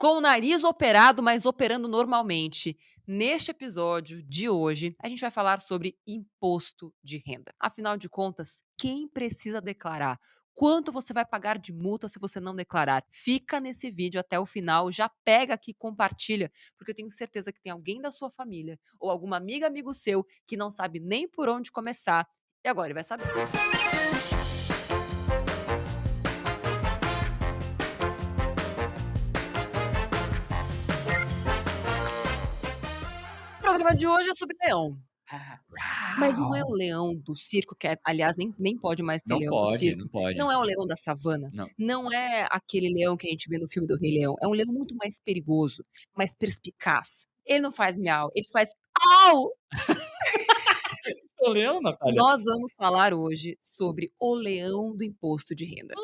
com o nariz operado, mas operando normalmente. Neste episódio de hoje, a gente vai falar sobre imposto de renda. Afinal de contas, quem precisa declarar? Quanto você vai pagar de multa se você não declarar? Fica nesse vídeo até o final, já pega aqui e compartilha, porque eu tenho certeza que tem alguém da sua família ou alguma amiga, amigo seu que não sabe nem por onde começar. E agora ele vai saber. O programa de hoje é sobre leão. Mas não é o leão do circo, que aliás, nem pode mais ter Não leão do pode, não circo. pode. Não é o leão da savana. Não. Não é aquele leão que a gente vê no filme do Rei Leão. É um leão muito mais perigoso, mais perspicaz. Ele não faz miau, ele faz au! O leão, Natália? Nós vamos falar hoje sobre o leão do imposto de renda.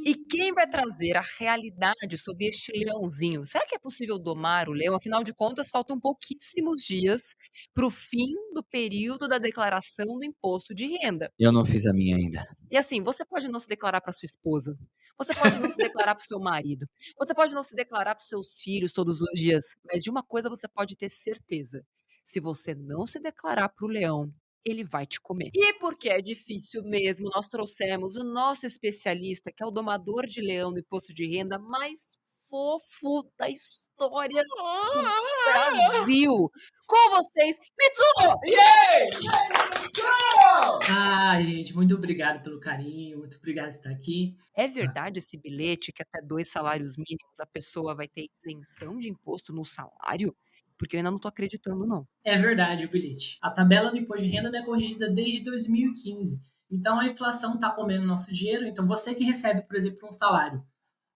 E quem vai trazer a realidade sobre este leãozinho? Será que é possível domar o leão? Afinal de contas, faltam pouquíssimos dias para o fim do período da declaração do imposto de renda. Eu não fiz a minha ainda. E assim, você pode não se declarar para sua esposa, você pode não se declarar para o seu marido, você pode não se declarar para os seus filhos todos os dias, mas de uma coisa você pode ter certeza: se você não se declarar para o leão, ele vai te comer. E porque é difícil mesmo, nós trouxemos o nosso especialista, que é o domador de leão do imposto de renda mais fofo da história do Brasil. Com vocês, Mitsuo! Gente, muito obrigado pelo carinho, muito obrigado por estar aqui. É verdade esse bilhete que até 2 salários mínimos a pessoa vai ter isenção de imposto no salário? Porque eu ainda não tô acreditando não. É verdade o bilhete. A tabela do imposto de renda não é corrigida desde 2015. Então a inflação está comendo nosso dinheiro. Então você que recebe, por exemplo, um salário,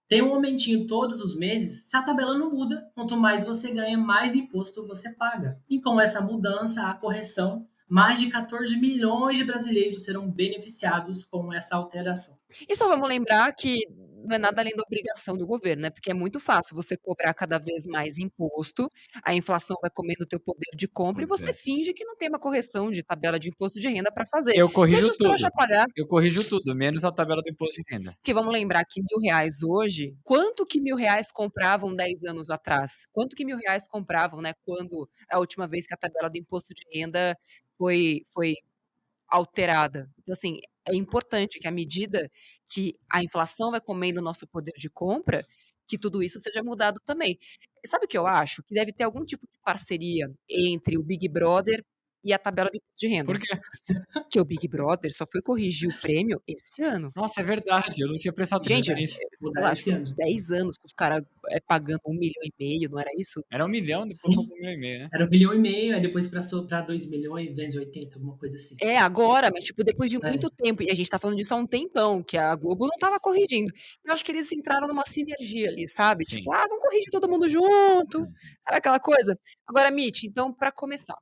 tem um aumentinho todos os meses, se a tabela não muda, quanto mais você ganha, mais imposto você paga. E com essa mudança, a correção, mais de 14 milhões de brasileiros serão beneficiados com essa alteração. E só vamos lembrar que não é nada além da obrigação do governo, né, porque é muito fácil você cobrar cada vez mais imposto, a inflação vai comendo o teu poder de compra e Pois você é. finge que não tem uma correção de tabela de imposto de renda para fazer. Eu corrijo Deixa os trouxa tudo. pagar. Eu corrijo tudo, menos a tabela do imposto de renda. Porque vamos lembrar que R$ 1.000 hoje, quanto que R$ 1.000 compravam 10 anos atrás? Quanto que R$ 1.000 compravam, né, quando a última vez que a tabela do imposto de renda foi alterada? Então, assim, é importante que à medida que a inflação vai comendo o nosso poder de compra, que tudo isso seja mudado também. Sabe o que eu acho? Que deve ter algum tipo de parceria entre o Big Brother e a tabela do imposto de renda. Por quê? Porque o Big Brother só foi corrigir o prêmio esse ano. Nossa, é verdade, eu não tinha prestado Gente, atenção nisso. sei lá, Mudar acho esse que uns ano. 10 anos que os caras pagando 1,5 milhão, não era isso? Era 1 milhão, depois foi Sim, pra 1,5 milhão, né? era 1,5 milhão, aí depois para 2 milhões, 280, alguma coisa assim. É, agora, mas tipo, depois de É. muito tempo, e a gente tá falando disso há um tempão, que a Globo não estava corrigindo. Eu acho que eles entraram numa sinergia ali, sabe? Sim. Tipo, vamos corrigir todo mundo junto, Uhum. sabe aquela coisa? Agora, Mitch, então, para começar,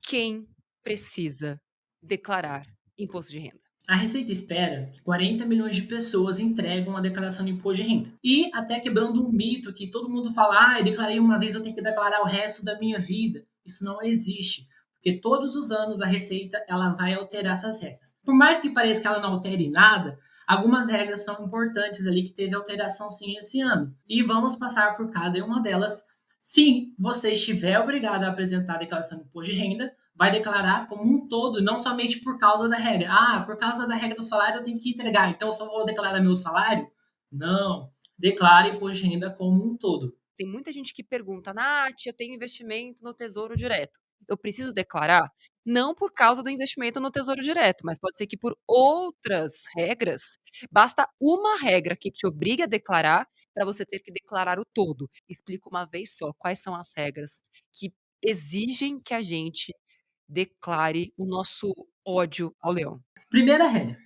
quem precisa declarar imposto de renda? A Receita espera que 40 milhões de pessoas entregam a declaração de imposto de renda. E até quebrando um mito que todo mundo fala, eu declarei uma vez, eu tenho que declarar o resto da minha vida. Isso não existe, porque todos os anos a Receita ela vai alterar essas regras. Por mais que pareça que ela não altere nada, algumas regras são importantes ali que teve alteração sim esse ano. E vamos passar por cada uma delas. Se você estiver obrigado a apresentar a declaração de imposto de renda, vai declarar como um todo, não somente por causa da regra. Por causa da regra do salário eu tenho que entregar, então eu só vou declarar meu salário? Não. Declare imposto de renda como um todo. Tem muita gente que pergunta, Nath, eu tenho investimento no Tesouro Direto. Eu preciso declarar? Não por causa do investimento no Tesouro Direto, mas pode ser que por outras regras, basta uma regra que te obrigue a declarar para você ter que declarar o todo. Explico uma vez só quais são as regras que exigem que a gente declare o nosso ódio ao leão. Primeira regra.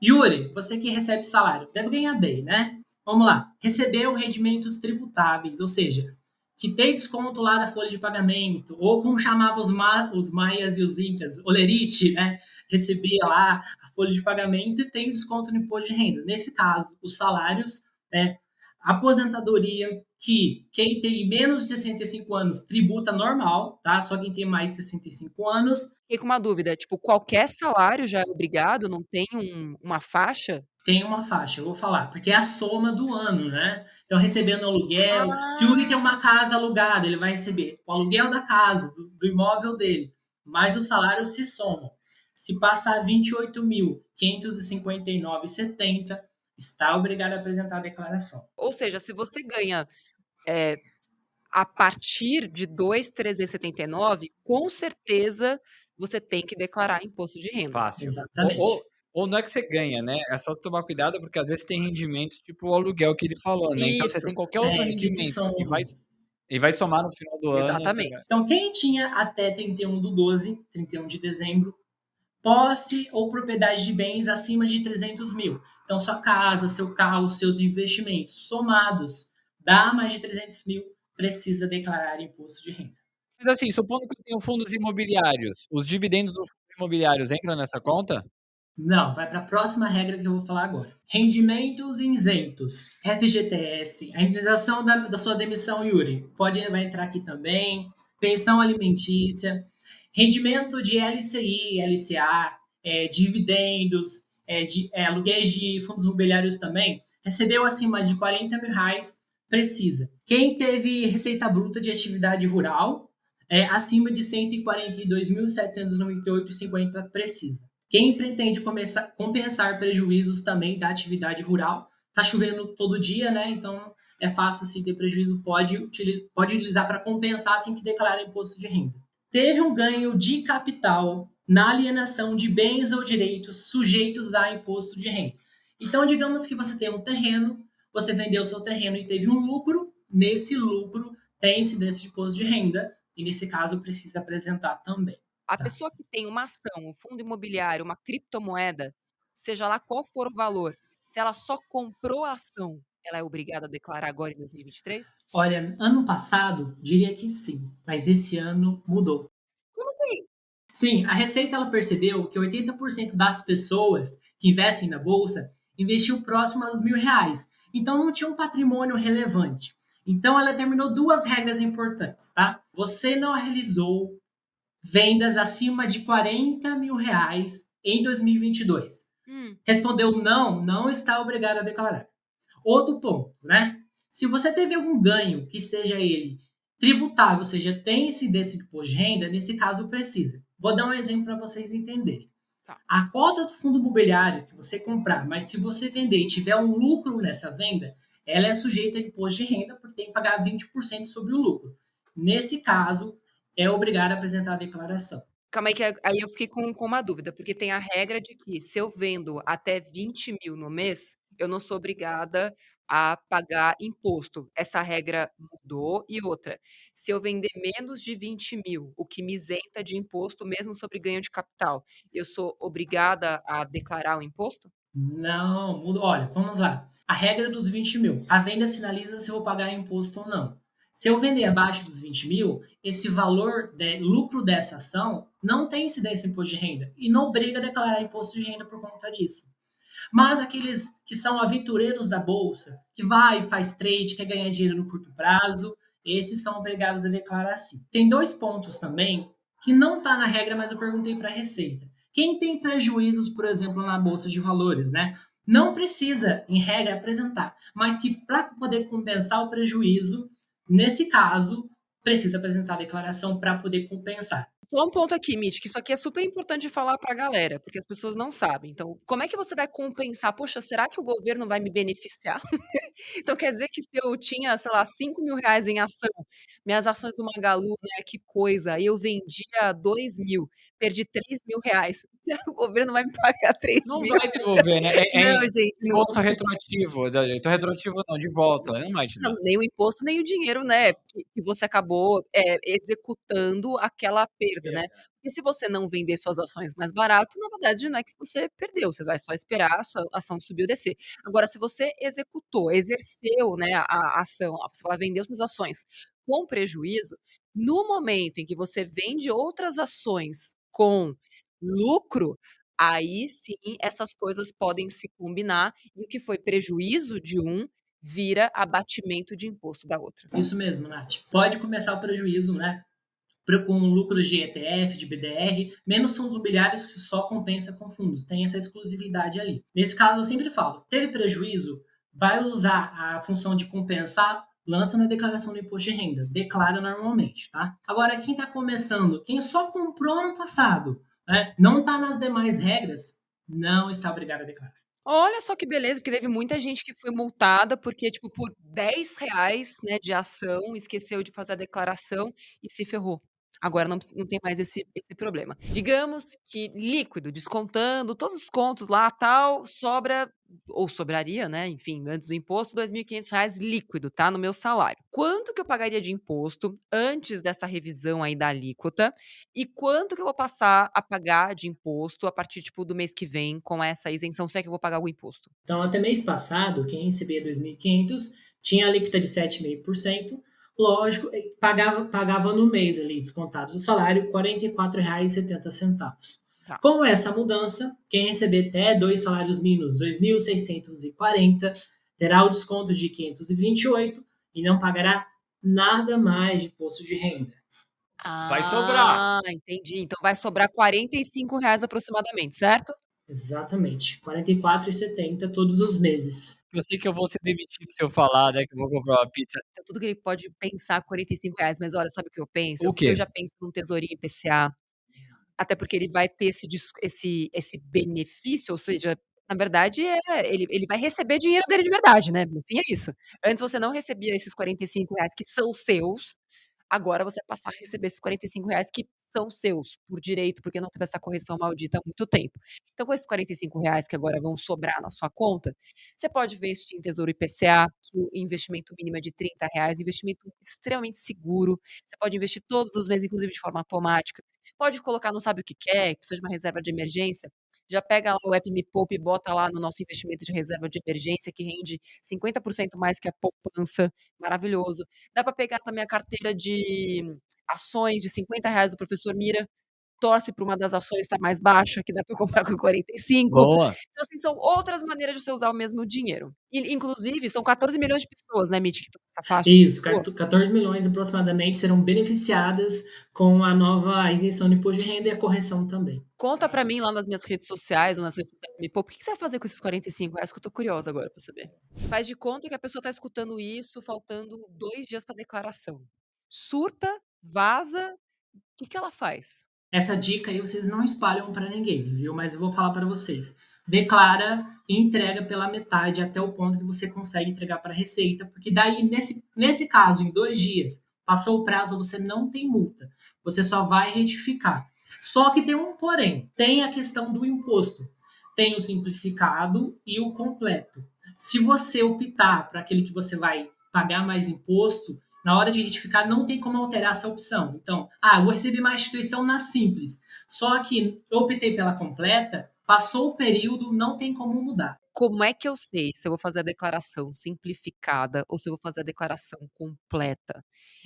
Yuri, você que recebe salário, deve ganhar bem, né? Vamos lá. Recebeu rendimentos tributáveis, ou seja, que tem desconto lá na folha de pagamento, ou como chamavam os maias e os incas, olerite, né? Recebia lá a folha de pagamento e tem desconto no imposto de renda. Nesse caso, os salários, né, Aposentadoria, que quem tem menos de 65 anos tributa normal, tá? Só quem tem mais de 65 anos Fiquei com uma dúvida, tipo, qualquer salário já é obrigado? Não tem uma faixa? tem uma faixa, eu vou falar, porque é a soma do ano, né? Então, recebendo aluguel, se o Yuri tem Ah, uma casa alugada, ele vai receber o aluguel da casa, do imóvel dele, mais o salário se somam. Se passar 28.559,70, está obrigado a apresentar a declaração. ou seja, se você ganha a partir de 2.379, com certeza você tem que declarar imposto de renda. Fácil. Exatamente. Ou não é que você ganha, né? É só você tomar cuidado, porque às vezes tem rendimentos, tipo o aluguel que ele falou, né? Então você Isso, tem qualquer outro Que se rendimento somam. e vai somar no final do ano, você exatamente. vai. Então, quem tinha até 31/12, 31 de dezembro, posse ou propriedade de bens acima de 300 mil. Então, sua casa, seu carro, seus investimentos somados, dá mais de 300 mil, precisa declarar imposto de renda. Mas assim, supondo que eu tenho fundos imobiliários, os dividendos dos fundos imobiliários entram nessa conta? Não, vai para a próxima regra que eu vou falar agora. Rendimentos isentos. FGTS, a indenização da sua demissão, Yuri, vai entrar aqui também. Pensão alimentícia, rendimento de LCI, LCA, dividendos, aluguéis de fundos imobiliários também. Recebeu acima de 40 mil reais, precisa. Quem teve receita bruta de atividade rural, acima de 142.798,50, precisa. Quem pretende compensar prejuízos também da atividade rural, tá chovendo todo dia, né? Então é fácil assim ter prejuízo, pode utilizar para compensar, tem que declarar imposto de renda. Teve um ganho de capital na alienação de bens ou direitos sujeitos a imposto de renda. Então, digamos que você tem um terreno, você vendeu o seu terreno e teve um lucro, nesse lucro tem incidência de imposto de renda, e nesse caso precisa apresentar também. A Tá. pessoa que tem uma ação, um fundo imobiliário, uma criptomoeda, seja lá qual for o valor, se ela só comprou a ação, ela é obrigada a declarar agora em 2023? Olha, ano passado, diria que sim, mas esse ano mudou. Como assim? Sim, a Receita ela percebeu que 80% das pessoas que investem na bolsa investiu próximo aos R$ 1.000. Então não tinha um patrimônio relevante. Então ela determinou duas regras importantes, tá? Você não realizou vendas acima de R$ 40.000 em 2022. Hum, Respondeu não, não está obrigado a declarar. Outro ponto, né? Se você teve algum ganho, que seja ele tributável, ou seja, tem incidência de imposto de renda, nesse caso precisa. Vou dar um exemplo para vocês entenderem. tá. A cota do fundo imobiliário que você comprar, mas se você vender e tiver um lucro nessa venda, ela é sujeita a imposto de renda, porque tem que pagar 20% sobre o lucro. Nesse caso, é obrigado a apresentar a declaração. Calma aí que aí eu fiquei com uma dúvida, porque tem a regra de que se eu vendo até 20.000 no mês, eu não sou obrigada a pagar imposto. Essa regra mudou. E outra, se eu vender menos de 20.000, o que me isenta de imposto mesmo sobre ganho de capital, eu sou obrigada a declarar o imposto? Não, muda. Olha, vamos lá. A regra dos 20 mil. A venda sinaliza se eu vou pagar imposto ou não. Se eu vender abaixo dos 20 mil, esse valor de lucro dessa ação não tem incidência em imposto de renda e não obriga a declarar imposto de renda por conta disso. Mas aqueles que são aventureiros da bolsa, que vai, faz trade, quer ganhar dinheiro no curto prazo, esses são obrigados a declarar sim. Tem dois pontos também que não está na regra, mas eu perguntei para a Receita. Quem tem prejuízos, por exemplo, na bolsa de valores, né? Não precisa, em regra, apresentar, mas que para poder compensar o prejuízo, nesse caso, precisa apresentar a declaração para poder compensar. Só um ponto aqui, Mitch, que isso aqui é super importante falar para a galera, porque as pessoas não sabem. Então, como é que você vai compensar? Poxa, será que o governo vai me beneficiar? Então quer dizer que se eu tinha, sei lá, R$ 5.000 em ação, minhas ações do Magalu, né, que coisa, aí eu vendia 2.000, perdi R$ 3.000. Será que o governo vai me pagar três Não mil? vai devolver, né? Não, gente, não. Imposto retroativo. Então, retroativo não, de volta. Não vai te Não, dar. nem o imposto, nem o dinheiro, né, que você acabou, executando aquela perda, né. E se você não vender suas ações mais barato, na verdade não é que você perdeu, você vai só esperar a sua ação subir ou descer. Agora se você executou, exerceu, né, a ação, você vai vender suas ações com prejuízo, no momento em que você vende outras ações com lucro, aí sim essas coisas podem se combinar, e o que foi prejuízo de um vira abatimento de imposto da outra. Isso mesmo, Nath. Pode começar o prejuízo, né? Com lucros de ETF, de BDR, menos fundos imobiliários que só compensa com fundos. Tem essa exclusividade ali. Nesse caso, eu sempre falo, teve prejuízo, vai usar a função de compensar, lança na declaração do imposto de renda. Declara normalmente, tá? Agora, quem está começando, quem só comprou ano passado, né, não está nas demais regras, não está obrigado a declarar. Olha só que beleza, porque teve muita gente que foi multada porque, tipo, por R$ 10, né, de ação, esqueceu de fazer a declaração e se ferrou. Agora não tem mais esse problema. Digamos que líquido, descontando todos os contos lá, tal, sobra ou sobraria, né, enfim, antes do imposto, R$ 2.500 líquido, tá, no meu salário. Quanto que eu pagaria de imposto antes dessa revisão aí da alíquota e quanto que eu vou passar a pagar de imposto a partir, tipo, do mês que vem com essa isenção, se é que eu vou pagar algum imposto? Então, até mês passado, quem recebia 2.500 tinha a alíquota de 7,5%. Lógico, pagava no mês ali, descontado do salário, R$ 44,70. Tá. Com essa mudança, quem receber até 2 salários mínimos, 2.640, terá o desconto de 528 e não pagará nada mais de imposto de renda. Vai sobrar. Ah, entendi. Então vai sobrar R$ 45 aproximadamente, certo? Exatamente, R$ 44,70 todos os meses. Eu sei que eu vou ser demitido se eu falar, né, que eu vou comprar uma pizza. Então, tudo que ele pode pensar R$ 45, mas olha, sabe o que eu penso? O quê? Eu já penso num tesourinho IPCA, até porque ele vai ter esse benefício, ou seja, na verdade, ele vai receber dinheiro dele de verdade, né? No fim é isso. Antes você não recebia esses R$ 45 que são seus, agora você passar a receber esses R$ 45 que são seus, por direito, porque não teve essa correção maldita há muito tempo. Então, com esses R$ 45 que agora vão sobrar na sua conta, você pode investir em Tesouro IPCA, que o investimento mínimo é de R$ 30, investimento extremamente seguro. Você pode investir todos os meses, inclusive de forma automática. Pode colocar, não sabe o que quer, precisa de uma reserva de emergência. Já pega lá o app Me Poupe e bota lá no nosso investimento de reserva de emergência, que rende 50% mais que a poupança. Maravilhoso. Dá para pegar também a carteira de ações de R$ 50 do professor Mira, torce para uma das ações estar mais baixa, que dá para comprar com 45. Boa. Então, assim, são outras maneiras de você usar o mesmo dinheiro. E, inclusive, são 14 milhões de pessoas, né, Mitch, que estão nessa faixa. Isso, 14 milhões aproximadamente serão beneficiadas com a nova isenção de imposto de renda e a correção também. Conta para mim lá nas minhas redes sociais, ou nas redes sociais do Me Poupe, o que você vai fazer com esses R$ 45, que eu tô curiosa agora para saber. Faz de conta que a pessoa tá escutando isso, faltando 2 dias para declaração. Surta, vaza, o que ela faz? Essa dica aí vocês não espalham para ninguém, viu? Mas eu vou falar para vocês. Declara e entrega pela metade até o ponto que você consegue entregar para a Receita, porque daí, nesse caso, em 2 dias, passou o prazo, você não tem multa. Você só vai retificar. Só que tem um porém. Tem a questão do imposto. Tem o simplificado e o completo. Se você optar para aquele que você vai pagar mais imposto, na hora de retificar, não tem como alterar essa opção. Então, eu vou receber mais instituição na simples. Só que eu optei pela completa, passou o período, não tem como mudar. Como é que eu sei se eu vou fazer a declaração simplificada ou se eu vou fazer a declaração completa?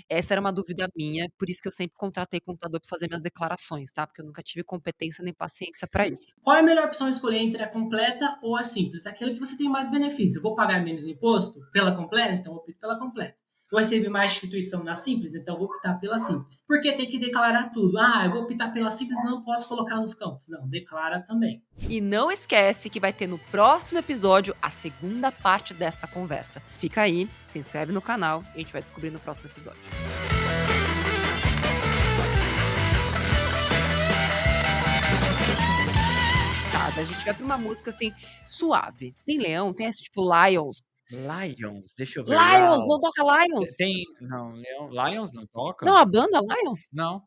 Essa era uma dúvida minha, por isso que eu sempre contratei contador para fazer minhas declarações, tá? Porque eu nunca tive competência nem paciência para isso. Qual é a melhor opção escolher entre a completa ou a simples? Aquela que você tem mais benefício. Eu vou pagar menos imposto pela completa? Então eu opto pela completa. Eu recebi mais instituição na simples, então eu vou optar pela simples. Porque tem que declarar tudo. Eu vou optar pela simples, não posso colocar nos campos. Não, declara também. E não esquece que vai ter no próximo episódio a segunda parte desta conversa. Fica aí, se inscreve no canal e a gente vai descobrir no próximo episódio. A gente vai pra uma música assim, suave. Tem leão, tem esse tipo Lions. Lions, deixa eu ver. Lions, não toca Lions? Não, Lions não toca? Não, a banda Lions? Não.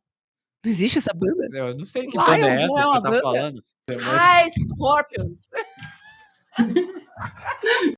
Não existe essa banda? Eu não sei que banda é Lions essa não é que uma você tá banda? falando. Scorpions!